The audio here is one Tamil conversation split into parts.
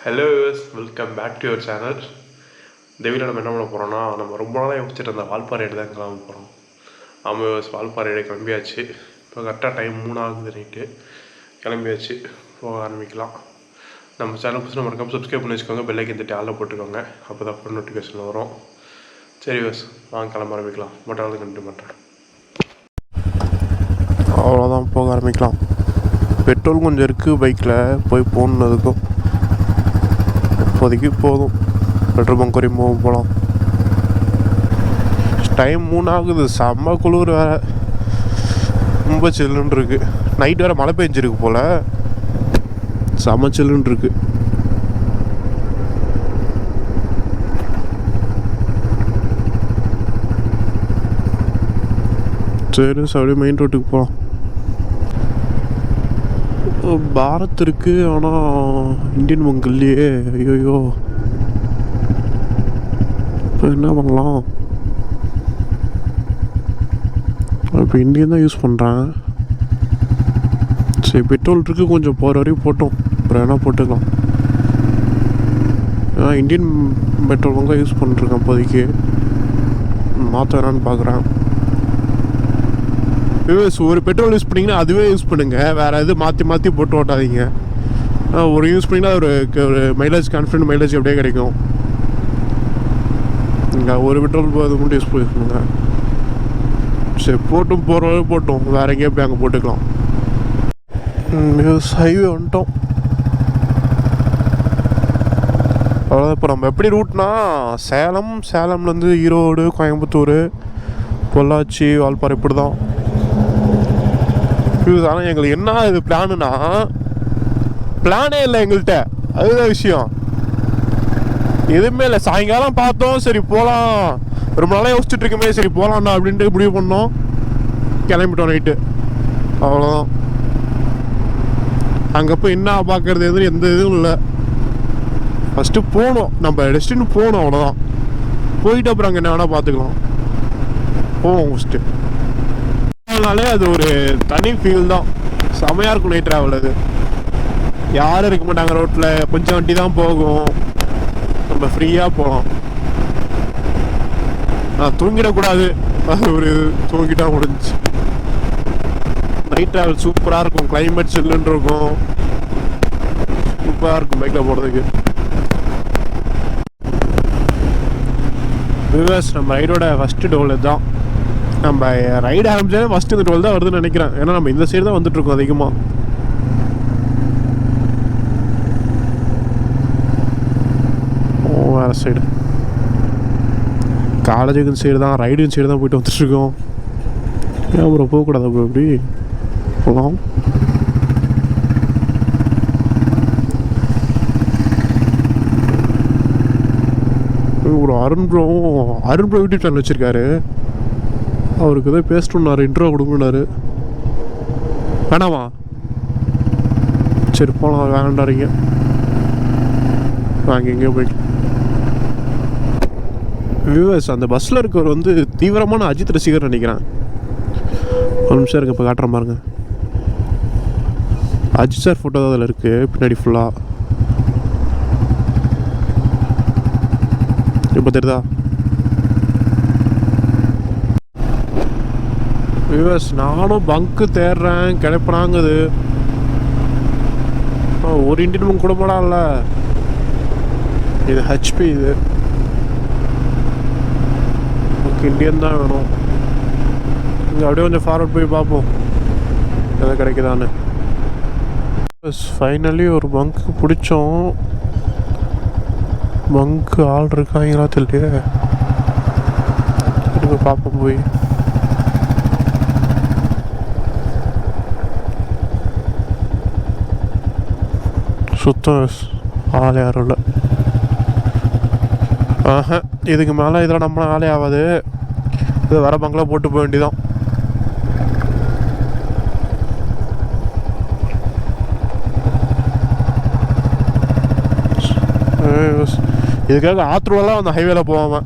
Hello, welcome back to your channel. இந்த வீடியோ நம்ம என்ன பண்ண போகிறோம்னா, நம்ம ரொம்ப நாளாக யோசிச்சுட்டு இருந்த வால்பாறை தான் கிளம்ப போகிறோம். வால்பாறை கிளம்பியாச்சு. இப்போ கரெக்டாக டைம் 3 ஆகுது நைட்டு. கிளம்பியாச்சு, போக ஆரம்பிக்கலாம். நம்ம சேனல் புதுசு மறக்காமல் சப்ஸ்கிரைப் பண்ணி வச்சுக்கோங்க. பெல்லைக்கன் தட்டி ஆளில் போட்டுக்கோங்க, அப்போ தான் நோட்டிஃபிகேஷன் வரும். சரி வாங்க கிளம்ப ஆரம்பிக்கலாம். மட்டும் கண்டினியூ பண்ணுறேன். அவ்வளோதான், போக ஆரம்பிக்கலாம். பெட்ரோல் கொஞ்சம் இருக்குது பைக்கில், போய் போகணுன்னதுக்கும் இப்போதைக்கு போதும். பெட்ரோல் பங்க் வரையும் போகலாம். டைம் 3 ஆகுது. செம்ம குளிர் வேறு, ரொம்ப சில்லுன்னு இருக்குது. நைட் வேறு மழை பெஞ்சிருக்கு போல், செம்ம சில்லுன்னு இருக்குது. சரி, அப்படியே மெயின் ரோட்டுக்கு போகலாம். பாரத் இருக்குது, ஆனால் இந்தியன் பங்க் இல்லையே. ஐயோ, இப்போ என்ன பண்ணலாம்? இப்போ இந்தியன் தான் யூஸ் பண்ணுறேன். சரி, பெட்ரோல் இருக்குது, கொஞ்சம் போகிற வரையும் போட்டோம், அப்புறம் என்ன போட்டுக்கலாம். இந்தியன் பெட்ரோல் பங்காக யூஸ் பண்ணிருக்கேன் இப்போதைக்கு. மாற்ற வேணான்னு பார்க்குறேன். ஒரு பெட்ரோல் யூஸ் பண்ணிங்கன்னா அதுவே யூஸ் பண்ணுங்கள், வேறு எது மாற்றி மாற்றி போட்டு ஓட்டாதீங்க. ஒரு யூஸ் பண்ணிங்கன்னா ஒரு மைலேஜ், கான்ஃபிடன்ட் மைலேஜ் அப்படியே கிடைக்கும். இங்கே ஒரு பெட்ரோல் அது மட்டும் யூஸ் பண்ணுங்க. சரி, போட்டும் போகிறவங்க போட்டோம், வேறு எங்கேயோ போய் அங்கே போட்டுக்கலாம். ஹைவே வந்துட்டோம். அவ்வளோதான். இப்போ நம்ம எப்படி ரூட்னா, சேலம்லேருந்து ஈரோடு, கோயம்புத்தூர், பொள்ளாச்சி, வால்பாறை, இப்படி தான். ஆனால் எங்களுக்கு என்ன இது பிளானுனா, பிளானே இல்லை எங்கள்கிட்ட. அதுதான் விஷயம், எதுவுமே இல்லை. சாயங்காலம் பார்த்தோம், சரி போகலாம், ரொம்ப நாளாக யோசிச்சுட்டு இருக்கமே, சரி போகலாம்ண்ணா அப்படின்ட்டு முடிவு பண்ணோம். கிளம்பிட்டோம் நைட்டு. அவ்வளோதான். அங்கே போய் என்ன பார்க்கறது எதுவும் எந்த இதுவும் இல்லை. ஃபஸ்ட்டு போகணும், நம்ம டெஸ்டினி போகணும், அவ்வளோதான். போயிட்டு அப்புறம் அங்கே என்ன வேணால் பார்த்துக்கலாம். போவோம் ஃபஸ்ட்டு. அதனாலே அது ஒரு தனி ஃபீல் தான். செமையாக இருக்கும் நைட் ட்ராவல். அது யாரும் இருக்க மாட்டாங்க ரோட்டில், கொஞ்சம் வண்டி தான் போகும், நம்ம ஃப்ரீயாக போகலாம். தூங்கிடக்கூடாது, அது ஒரு தூங்கிட்டா முடிஞ்சிச்சு. நைட் ட்ராவல் சூப்பராக இருக்கும். கிளைமேட் சில்லுன்னு இருக்கும், சூப்பராக இருக்கும் பைக்கில் போகிறதுக்கு. நம்ம ரைடோட ஃபஸ்ட்டு டோல் தான். நம்ம ரைடு ஆரம்பிச்சாலே ஃபஸ்ட்டு இந்த டோல் தான் வருதுன்னு நினைக்கிறேன். ஏன்னா நம்ம இந்த சைடு தான் வந்துட்டுருக்கோம் அதிகமாக. வேறு சைடு காலேஜுக்கு சைடு தான், ரைடுக்கு சைடு தான் போயிட்டு வந்துட்டுருக்கோம். ஏன் அப்புறம் போகக்கூடாது? அப்புறம் எப்படி போகலாம்? ஒரு அருண் ப்ரோ யூடியூப் சேனல் வச்சுருக்காரு. அவருக்கு எதாவது பேசணுன்னாரு, இன்ட்ரோ கொடுக்கணுன்னாரு. வேணாமா? சரி போகலாம், வேணாண்டாருங்க. வாங்க எங்கேயோ போய்ட்டு. வியூவர்ஸ், அந்த பஸ்ஸில் இருக்கவர் வந்து தீவிரமான அஜித் ரசிகர் நினைக்கிறேன். ஒரு நிமிஷம் இருக்கு, இப்போ காட்டுறேன் பாருங்க. அஜித் சார் ஃபோட்டோ தான் அதில் இருக்குது பின்னாடி ஃபுல்லாக. இப்போ தெரியுதா? வியூவர்ஸ், நானும் பங்க்கு தேடுறேன், கிடைப்பனாங்குது. ஒரு இண்டியன் பங்க் கூட போடாம்ல. இது ஹெச்பி, இது இண்டியன் தான் வேணும். இங்கே அப்படியே கொஞ்சம் ஃபார்வர்ட் போய் பார்ப்போம் எதாவது கிடைக்குதான்னு. ஃபைனலி ஒரு பங்க்கு பிடிச்சோம். பங்க்கு ஆள் இருக்காங்களா தெரியலையே. போய் பார்ப்போம் போய். சுத்தம் ஆளே யாரும் இல்லை. இதுக்கு மேலே இதெல்லாம் நம்ம ஆளே ஆகாது. இது வர பங்களா போட்டு போக வேண்டியதான். இதுக்காக ஆத்ரூவெல்லாம் அந்த ஹைவேல போவாம.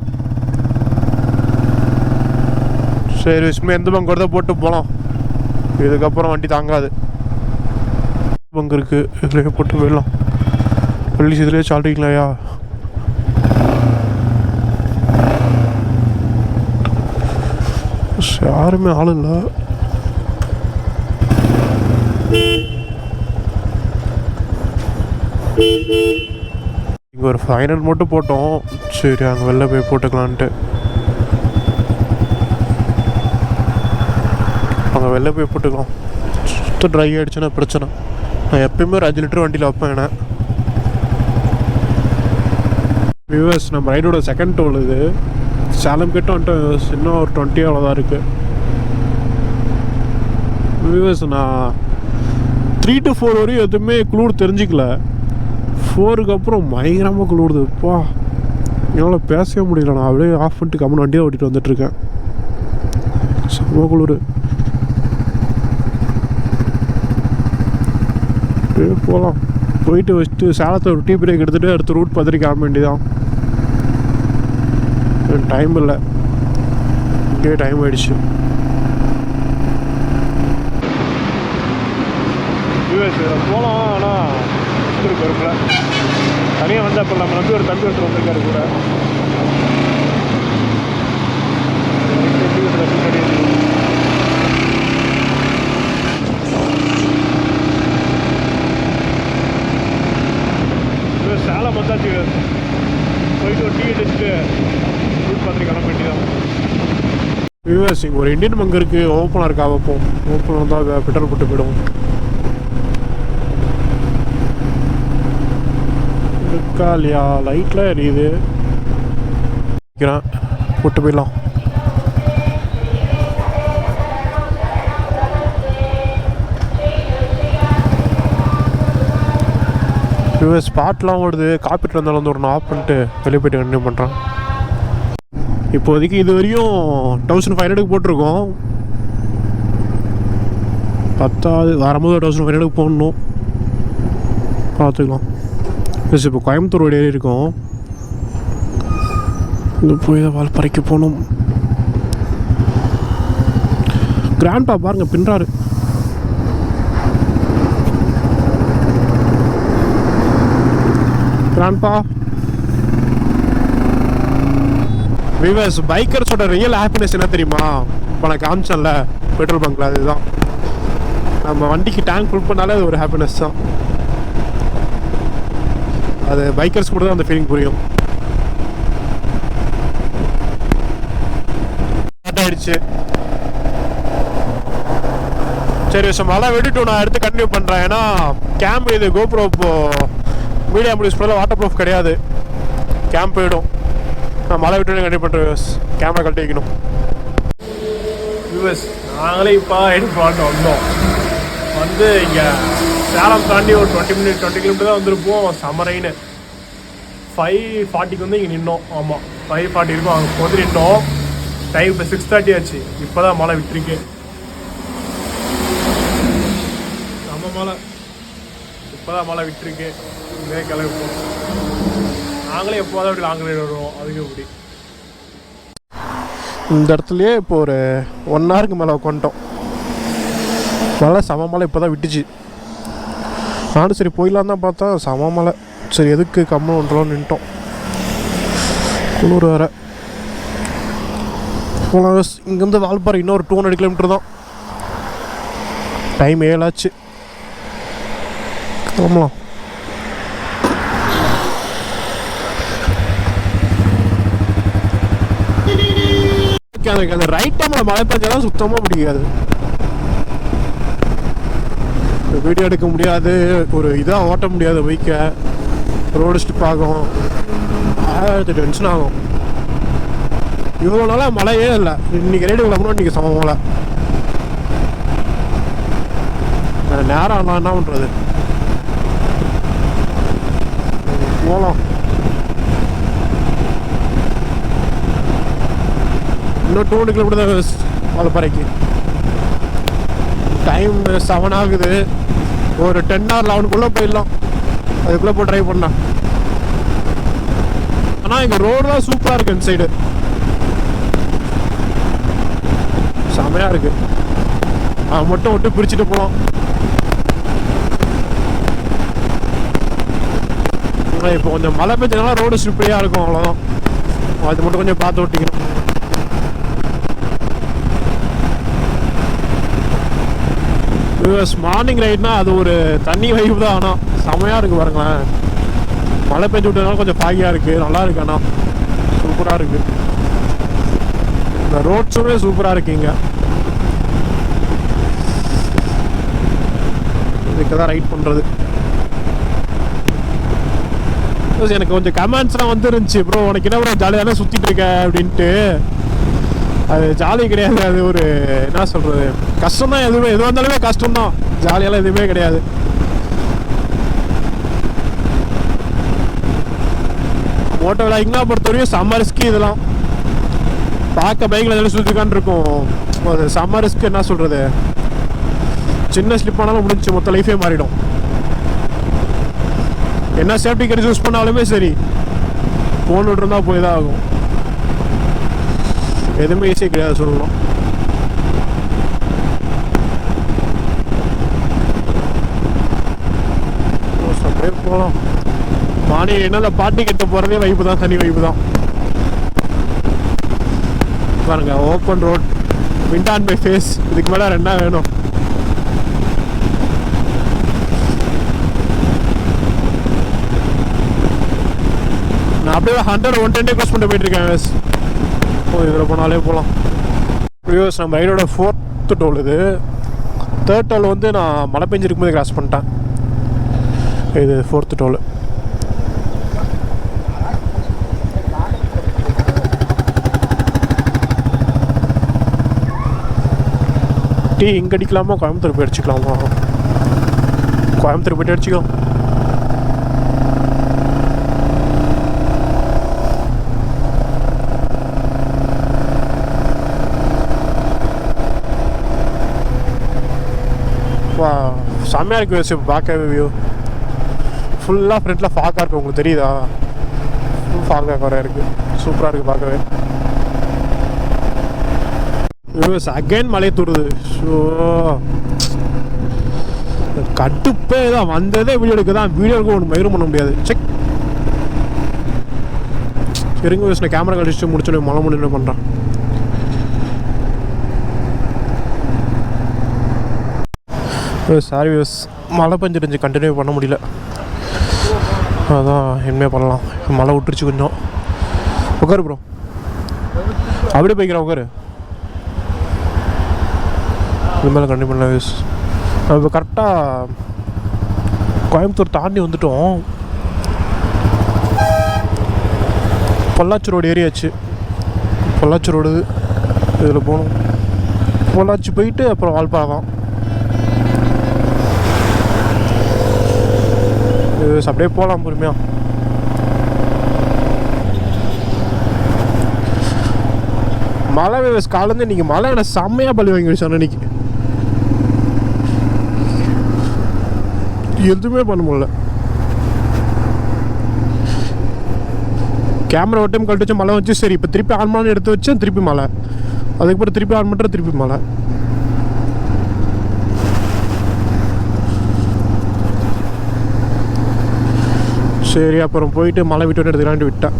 சரி, சும்மா எந்த பங்கு வரதோ போட்டு போகலாம். இதுக்கப்புறம் வண்டி தாங்காது. பங்கு இருக்குது, இதுலேயே போட்டு போயிடலாம். பள்ளி இதுலேயே சால்றீங்களாயா? யாருமே ஆள் இல்லை. இங்கே ஒரு ஃபைனல் மட்டும் போட்டோம். சரி அங்கே வெளில போய் போட்டுக்கலான்ட்டு. அங்கே வெளில போய் போட்டுக்கலாம். சுத்தம் ட்ரை ஆகிடுச்சுன்னா பிரச்சனை. நான் எப்பயுமே ஒரு 5 லிட்டர் வண்டியில் வைப்பேன். என்ன வியூவர்ஸ், நம்ம ரைடோட செகண்ட் டோல் இது. சேலம் கிட்ட வந்துட்டு இன்னும் ஒரு 20 அவ்வளோதான் இருக்குது. வியூவர்ஸ், நான் 3 to 4 வரையும் எதுவுமே குளிர் தெரிஞ்சிக்கல. 4க்கு அப்புறம் பயங்கரமாக குளிருதுப்பா. என்னால் பேசவே முடியல. நான் அப்படியே ஆஃப் பண்ணிட்டு கம்மன் வண்டியை ஓட்டிகிட்டு வந்துட்டுருக்கேன். செம்ம குளிர். போகலாம். போயிட்டு வச்சுட்டு சேலத்தை ஒரு டீ பிரேக் எடுத்துகிட்டு அடுத்த ரூட் பார்த்துட்டு கிளம்ப வேண்டியதான். டைம் இல்லை, இங்கே டைம் ஆகிடுச்சு. போகலாம். ஆனால் பொறுப்பில் தனியாக வந்து அப்போ நம்ம வந்து ஒரு தம்பி ஒருத்தர் வந்திருக்காரு கூட. சேலம் வந்தாச்சு. போயிட்டு ஒரு டீ அடிச்சுட்டு ரூட் பார்த்துட்டு கிளம்ப வேண்டியதான். வியூவர்ஸ், இங்கே ஒரு இண்டியன் பங்க் இருக்குது. ஓப்பனாக இருக்கா? வைப்போம். ஓப்பன் வந்தால் பெட்ரோல் போட்டு போயிடும். இருக்கா இல்லையா? லைட்டில் எரியுது. போட்டு போயிடலாம். ஸ்பாட்லாம் ஓடுது. காப்பீட்டில் இருந்தாலும் வந்து ஒரு ஆஃப் பண்ணிட்டு வெளியே போய்ட்டு கண்டினியூ பண்ணுறேன். இப்போதைக்கு இது வரையும் 1500 போட்டிருக்கோம். 10வது வரும்போது 1500 போடணும். பார்த்துக்கலாம். ப்ளஸ் இப்போ கோயம்புத்தூர் ஓடி ஏறி இருக்கோம். இங்கே போய் தான் வால்பாறைக்கு போகணும். கிராண்ட்பா பாருங்கள் பின்றாரு. கிராண்ட்பா வியூவர்ஸ், பைக்கர்ஸோட ரியல் ஹாப்பினஸ் என்ன தெரியுமா? இப்போ நான் காமிச்சேன்ல பெட்ரோல் பங்க்கில், அதுதான். நம்ம வண்டிக்கு டேங்க் ஃபுல் பண்ணாலே அது ஒரு ஹாப்பினஸ் தான். அது பைக்கர்ஸ் கூட தான் அந்த ஃபீலிங் புரியும். ஆயிடுச்சு. சரி விஷயம் மழை விட்டுட்டு நான் எடுத்து கண்டினியூ பண்ணுறேன். ஏன்னா கேம் இது கோப்ரோ இப்போ மீடியா யூஸ் பண்ணல, வாட்டர் ப்ரூஃப் கிடையாது. கேம்ப் போயிடும். நான் மழை விட்டு கண்டினியூ பண்ணுறேன். கேமரா கழட்டி வைக்கணும். யூஎஸ் நாங்களே இப்போ எடுப்பான்னு வந்தோம். வந்து இங்கே சேலம் தாண்டி ஒரு 20 கிலோமீட்டர் தான் வந்திருப்போம். சமரைன்னு 5:40 வந்து இங்கே நின்னோம். ஆமாம் 5:40 இருக்கும். அங்கே போது நின்னோம். டைம் இப்போ 6:30 ஆச்சு. இப்போ தான் மழை விட்டுருக்கு. நம்ம மழை இப்போ தான் மழை விட்டுருக்கு. இதே கிளம்பிப்போம். நாங்களே எப்போதான் அப்படி லாங் ரைடு வருவோம். அதுக்கு இப்படி இந்த இடத்துலையே இப்போ ஒரு 1 ஹவருக்கு மேலே உட்காந்துட்டோம். மழை சம மழை இப்போ தான் விட்டுச்சு. நானும் சரி போயிடலாம் தான் பார்த்தா சம மழை. சரி எதுக்கு கம்மன் ஒன்றலாம் நின்ட்டோம். குளிர் வேறு. இங்கேருந்து வால்பாறை இன்னும் ஒரு 200 கிலோமீட்டர் தான். டைம் 7 ஆச்சு. கிளம்பலாம். எனக்கு அந்த ரைட் டைமில் மழை பெஞ்சாலும் சுத்தமாக பிடிக்காது. வீடியோ எடுக்க முடியாது, ஒரு இதாக ஓட்ட முடியாது. பைக்கை ரோடு ஸ்டிப் ஆகும், டென்ஷன் ஆகும். இவ்வளோ நாளாக மழையே இல்லை. இன்றைக்கி ரைடு கிளம்புனா இன்றைக்கி சம மழை. நேரம் ஆனால் என்ன பண்ணுறது? போகலாம். இன்னும் 200 கிலோமீட்டர் தான் வால்பாறைக்கு. டைம் 7 ஆகுது. ஒரு 10 or 11 போயிடலாம். அதுக்குள்ளே போய் ட்ரைவ் பண்ணலாம். ஆனால் இங்கே ரோடுலாம் சூப்பராக இருக்குது. இந்த சைடு செமையாக இருக்குது. மட்டும் விட்டு பிரிச்சுட்டு போகலாம். இப்போ கொஞ்சம் மழை பெஞ்சதுனால ரோடு ஸ்லிப்பரியாக இருக்கும், அவ்வளோதான். அது மட்டும் கொஞ்சம் பார்த்து ஓட்டிக்கணும். மார்னிங் ரைட்னா அது ஒரு தண்ணி வைப்பு தான். ஆனால் செமையாக இருக்குது பாருங்களேன். மழை பெஞ்சு விட்டதுனால கொஞ்சம் பாகியாக இருக்குது, நல்லா இருக்கு. ஆனால் சூப்பராக இருக்குது. இந்த ரோட்ஸுமே சூப்பராக இருக்குங்க. இதுக்கு தான் ரைட் பண்ணுறது. எனக்கு கொஞ்சம் கமெண்ட்ஸ்லாம் வந்துருந்துச்சு, ப்ரோ உனக்கு என்ன ப்ரோ ஜாலியாக தானே சுற்றிட்டு இருக்க அப்படின்ட்டு. அது ஜாலி கிடையாது, அது ஒரு என்ன சொல்கிறது, கஷ்டம் தான். எதுவுமே எது வந்தாலுமே கஷ்டம்தான், ஜாலியெல்லாம் எதுவுமே கிடையாது. மோட்டோ விளாக்கிங்னா பொறுத்தவரையும் செம்ம ரிஸ்க்கு. இதெல்லாம் பார்க்க பைக்கில் எதாவது சுற்றிக்கான்னு இருக்கும், அது செம்ம ரிஸ்க்கு. என்ன சொல்கிறது, சின்ன ஸ்லிப் ஆனாலும் முடிஞ்சு, மொத்த லைஃபே மாறிடும். என்ன சேஃப்டி கெட் யூஸ் பண்ணாலுமே சரி, ஃபோன் விட்டுருந்தா போய் தான் ஆகும். எதுவுமே ஈஸியாக கிடையாது சொல்லணும். அப்படியே போகலாம். மார்னிங் என்ன அந்த பாட்டி கட்ட போகிறதே வைப்பு தான், தனி வைப்பு தான். பாருங்க, open road, wind on by face. இதுக்கு மேலே ரெண்டா வேணும். நான் அப்படியே 100-110 க்ரோஸ் பண்ணிட்டு போயிட்டு இருக்கேன். வேஸ் இதில் போனாலே போகலாம். ப்ரீவியஸ் நம்ம ரைடோட 4th டோல் இது. 3rd டோல் வந்து நான் மழை பெஞ்சிருக்கும் போது கிராஸ் பண்ணிட்டேன். இது 4th டோல். டீ இங்கே அடிக்கலாமா, கோயம்புத்தூர் போய் அடிச்சிக்கலாமா? கோயம்புத்தூர் போய்ட்டு அடிச்சிக்கலாம். செம்மையாக இருக்குது வச்சு பார்க்கவே. வியூ ஃபுல்லாக ஃப்ரண்ட்டில் ஃபாக்காக இருக்குது, உங்களுக்கு தெரியுதா? ஃபுல் ஃபாக்காக குறையா இருக்குது, சூப்பராக இருக்குது பார்க்கவே. வியூஸ் அகைன் மழை தூருது. ஸோ கட்டுப்பே தான், வந்ததே வீடியோ எடுக்க தான். வீடியோ எடுக்க ஒன்று மயிரும் பண்ண முடியாது. செக் இருங்க வியூஸ், நான் கேமரா கழிச்சு முடிச்சு மழை முடிவு பண்ணுறேன். சாரி வியூஸ், மழை பெஞ்சிருந்துச்சு, கண்டினியூ பண்ண முடியல. அதான் இனிமேல் பண்ணலாம். மழை விட்டுருச்சு கொஞ்சம். உட்காரு ப்ரோ, அப்படியே போய்க்கிறேன், உட்காரு. இனிமேல் கண்டினியூ பண்ணலாம் வியூஸ். நம்ம இப்போ கரெக்டாக கோயம்புத்தூர் தாண்டி வந்துட்டோம். பொள்ளாச்சி ரோடு ஏரியாச்சு. பொள்ளாச்சி ரோடு இதில் போகணும். பொள்ளாச்சி போயிட்டு அப்புறம் வால்பாறை தான். அப்படியே போகலாம் பொறுமையாக. மழை வேஸ் காலேருந்து இன்றைக்கி மழை எனக்கு செம்மையாக பள்ளி வாங்கிடுச்சு. அன்னைக்கு எதுவுமே பண்ண முடியல. கேமரா ஒரு டைம் கழிச்சு மழை வச்சு, சரி இப்போ திருப்பி ஆன் பண்ணி எடுத்து வச்சேன், திருப்பி மழை. அதுக்கப்புறம் திருப்பி ஆன் பண்ணுற, திருப்பி மழை. சரி அப்புறம் போயிட்டு மழை விட்டு எடுத்துக்கலான்ட்டு விட்டேன்.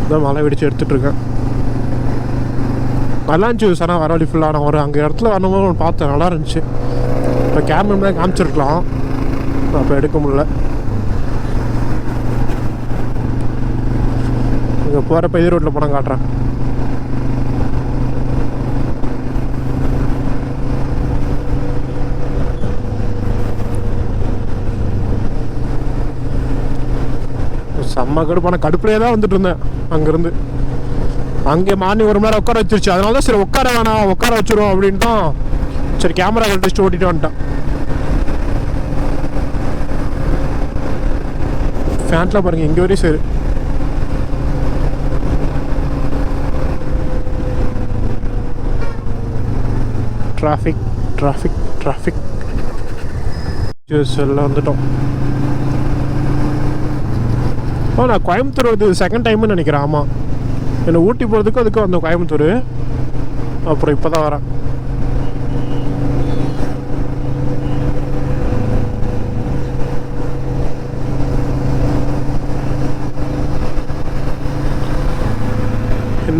இதான் மழை விடிச்சு எடுத்துகிட்ருக்கேன். நல்லா இருந்துச்சு சார். வர வழி ஃபுல்லாக நான் ஒரு அங்கே இடத்துல வரணும்போது ஒன்று பார்த்தேன், நல்லா இருந்துச்சு. இப்போ கேமரா தான் காமிச்சிருக்கலாம், அப்போ எடுக்க முடியல. இங்கே போகிறப்ப இதே ரோட்டில் படம் காட்டுறேன். செம்ம கடுப்பான கடுப்புலேயே தான் வந்துட்டு இருந்தேன். அங்கேருந்து அங்கே மார்னிங் ஒரு மணி நேரம் உட்கார வச்சிருச்சு. அதனால தான் சரி உட்கார வேணாம், உட்கார வச்சிரும் அப்படின்னு தான் சரி கேமரா கழிச்சு ஓட்டிட்டு வந்துட்டேன். ஃபேன்ட்லாம் பாருங்கள் இங்கே வரையும் சரி. டிராஃபிக் டிராஃபிக் டிராஃபிக் எல்லாம் வந்துட்டோம். நான் கோயம்புத்தூர் வந்து செகண்ட் டைம்னு நினைக்கிறேன். ஆமாம், என்னை ஊட்டி போகிறதுக்கும் அதுக்கும் வந்தோம் கோயம்புத்தூர். அப்புறம் இப்போ தான் வரேன்.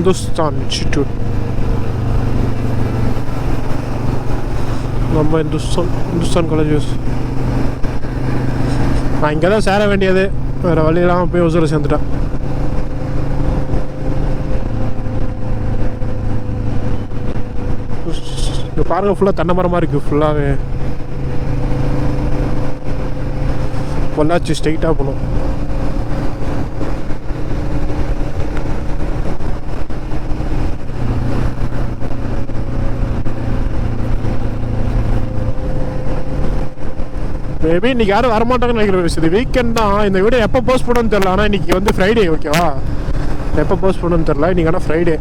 இந்துஸ்தான் இன்ஸ்டிடியூட். நம்ம இந்துஸ்தான் காலேஜ். நான் இங்கே தான் சேர வேண்டியது, வேறு வழி இல்லாமல் போய் ஒசூரில் சேர்ந்துட்டேன். இங்கே பாருங்கள், ஃபுல்லாக தென்னை மரமாக இருக்குது. ஃபுல்லாகவே பொள்ளாச்சி ஸ்ட்ரெயிட்டாக போகணும். மேபி இன்றைக்கி யாரும் வரமாட்டாங்கன்னு நினைக்கிற விஷயம். இது வீக்கெண்ட் தான். இந்த வீடியோ எப்போ போஸ்ட் பண்ணணும்னு தெரில. ஆனால் இன்றைக்கி வந்து ஃப்ரைடே, ஓகேவா? எப்போ போஸ்ட் பண்ணணும்னு தெரில. இன்றைக்கி ஆனால் ஃப்ரைடே.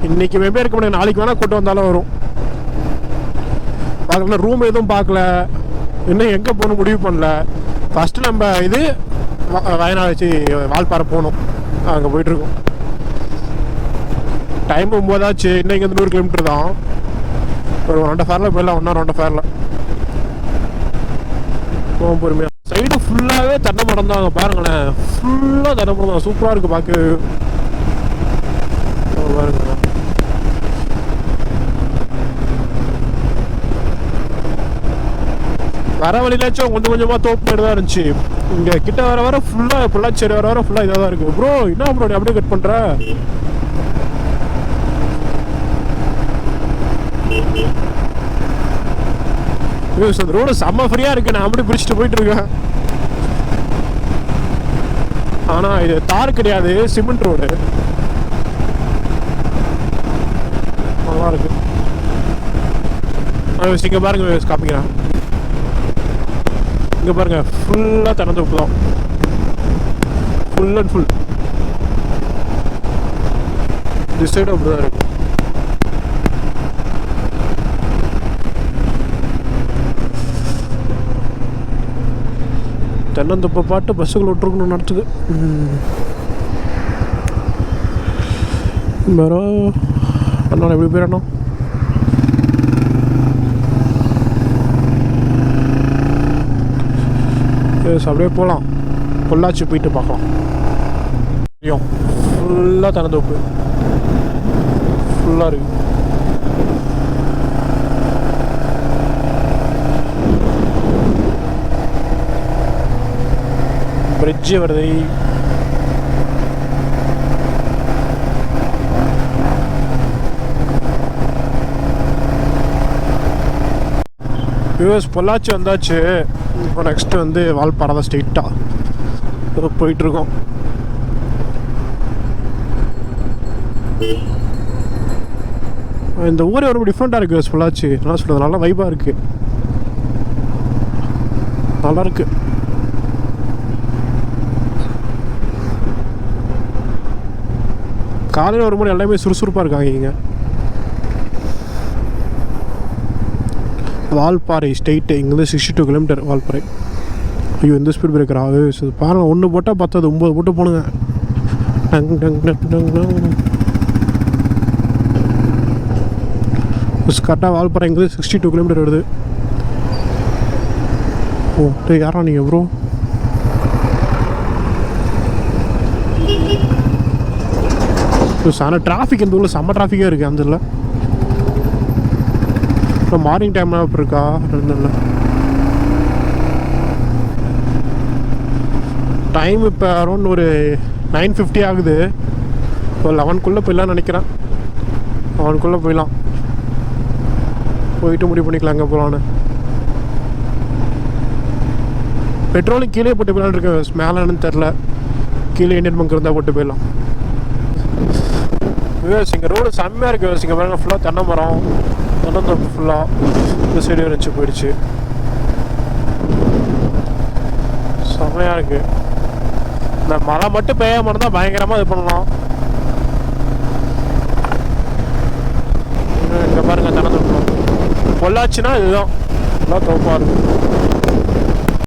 இன்றைக்கி மேபி இருக்க முடியாது, நாளைக்கு வேணால் கொண்டு வந்தாலும் வரும். பார்க்கல, ரூம் எதுவும் பார்க்கல, இன்னும் எங்கே போகணும் முடிவு பண்ணல. ஃபஸ்ட்டு நம்ம இது வயநாடு வச்சு வால்பாறை போகணும். அங்கே போயிட்டுருக்கோம். டைம் 9 ஆச்சு. இன்னும் இங்கே 100 கிலோமீட்டர் தான். ஒரு 2 ஃபேரில் போயிடலாம். 2 ஃபேரில் போவோம் பொறுமையாக. சைடு ஃபுல்லாகவே தென்னை மரம் தான். அங்கே பாருங்களேன், ஃபுல்லாக தென்னை மரம் தான். சூப்பராக இருக்குது பார்க்க. பாருங்க, வர வழியிலாச்சும் கொஞ்சம் கொஞ்சமாக தோப்பு தான் இருந்துச்சு. இங்கே கிட்ட வர ஃபுல்லாக பொள்ளாச்சி வர ஃபுல்லாக இதாக தான் இருக்குது. ப்ரோ என்ன ப்ரோ நீ அப்படியே கட் பண்ணுற? அந்த ரோடு செம்ம ஃப்ரீயாக இருக்குது. நான் அப்படி பிடிச்சிட்டு போயிட்டுருக்கேன். ஆனால் இது தார் கிடையாது, சிமெண்ட் ரோடு. நல்லா இருக்கு. இங்கே பாருங்க, காமிக்கிறேன். இங்கே பாருங்க, ஃபுல்லாக திறந்து தான். Full and full this side அப்படி தான் இருக்கு. தென்னந்தொப்பை பாட்டு பஸ்ஸுகள் விட்டுருக்கணும் நடத்துது. வேற அண்ணா எப்படி போயிடணும்? அப்படியே போகலாம். பொள்ளாச்சி போயிட்டு பார்க்கலாம். ஃபுல்லாக தென்னந்தோப்பு ஃபுல்லாக இருக்கு. பிரிட்ஜு வருது. பொள்ளாச்சி வந்தாச்சு. இப்போ நெக்ஸ்ட்டு வந்து வால்பாறை தான் ஸ்ட்ரெயிட்டாக போயிட்டுருக்கோம். இந்த ஊரே ரொம்ப டிஃப்ரெண்ட்டாக இருக்குது. பொள்ளாச்சி நல்லா சொல்கிறது, நல்லா வைப்பாக இருக்குது, நல்லா இருக்குது. காலையில் வரும்போது எல்லாமே சுறுசுறுப்பாக இருக்காங்க. இங்கே வால்பாறை ஸ்ட்ரெயிட்டு இங்கேருந்து 62 கிலோமீட்டர் வால்பாறை. ஐயோ இந்த ஸ்பீட் பிரேக்கரா? பாருங்கள், 1 போட்டால் 10 9 போட்டு போனுங்க. டங் டங் டங் டங் டங். கரெக்டாக வால்பாறை இங்கேருந்து 62 கிலோமீட்டர் வருது. ஓ யாரா நீங்கள் ப்ரோ? சான டிராஃபிக் இந்த ஊரில் செம்ம டிராஃபிக்காக இருக்குது. அந்த இதில் இப்போ மார்னிங் டைம்லாம் இப்போ இருக்கா? இல்லை, டைம் இப்போ அரௌண்ட் ஒரு 9:50 ஆகுது. இப்போ 11க்குள்ளே போயிடலான்னு நினைக்கிறேன். 11க்குள்ளே போயிடலாம். போயிட்டு முடிவு பண்ணிக்கலாம் எங்கே போகலான்னு. பெட்ரோலும் கீழே போட்டு போயிடலான்னு இருக்கேன். மேலேன்னு தெரில. கீழே இண்டியன் பங்க் இருந்தால் போட்டு போயிடலாம். இங்கே ரோடு செம்மையாக இருக்குது. இங்கே பாருங்க, ஃபுல்லாக தென்னை மரம், தென்னந்தோப்பு ஃபுல்லாக இந்த சைடு வச்சு போயிடுச்சு. செம்மையாக இருக்குது. இந்த மழை மட்டும் பெய்ய மட்டும் தான் பயங்கரமாக இது பண்ணலாம். இங்கே பாருங்கள், தென்னந்தோப்பு. பொள்ளாச்சின்னா இதுதான், ஃபுல்லாக தோப்பாக இருக்குது.